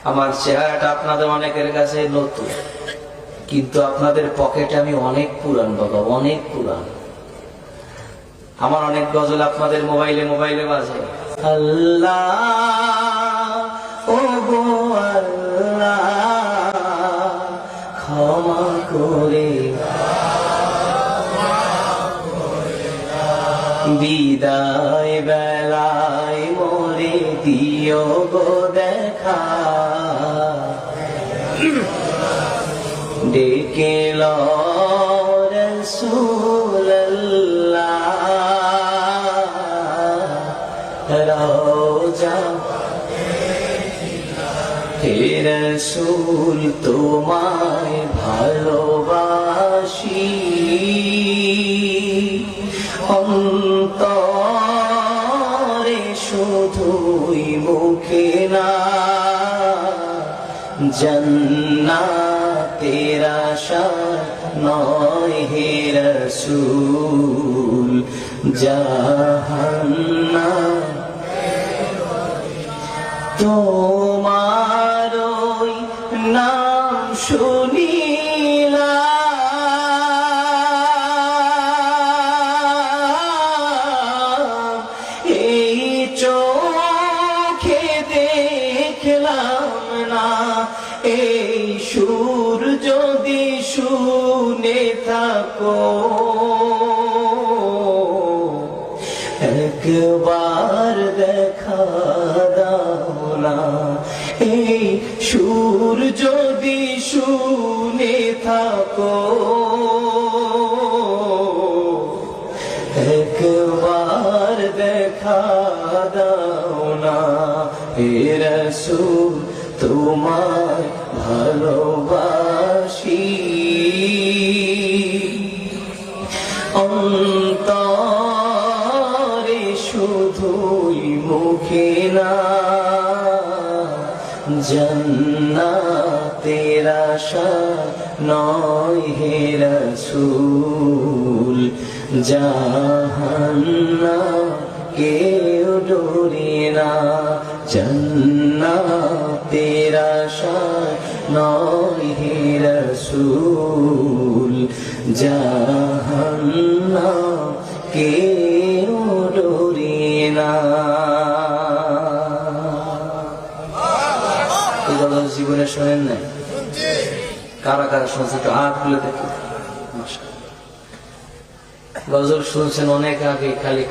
আমার চেহারাটা আপনাদের অনেকের কাছে নতুন, কিন্তু আপনাদের পকেটে আমি অনেক পুরান বাবা, অনেক পুরান। আমার অনেক গজল আপনাদের মোবাইলে মোবাইলে বাজে। আল্লাহ ও গো আল্লাহ ক্ষমা করে বিদায় বেলায় মোরে দিও গো দেখা, ডেকে লো রাসূলুল্লাহ রওজা হে রাসূল তোমায় ভালোবাসি, অন্তরে শুধুই মুখে না, জান্নাতের আশা নয় হে রাসূল, জাহান্নাম তোমার ওই নাম শুনিলা এই চোখে দেখলাম না, এই সুর যদি শুনে থাকো একবার দেখা দাও না, এই সুর যদি শুনে থাকো একবার দেখা দাও না, হে রাসূল তোমায় ভালোবাসি, অন্তরে শুধুই মুখে না, জান্নাতের আশা নয় হে রাসূল, জাহান্নাম কেউ ডোরে না, জান্নাতের আশা নয় হে রাসূল, জাহান্নাম কেউ ডোরে না। জীবনে শোনেন নাই? কারা কারা শুনছে একটু হাত খুলে দেখি। গজল শুনছেন অনেক আগে, খালি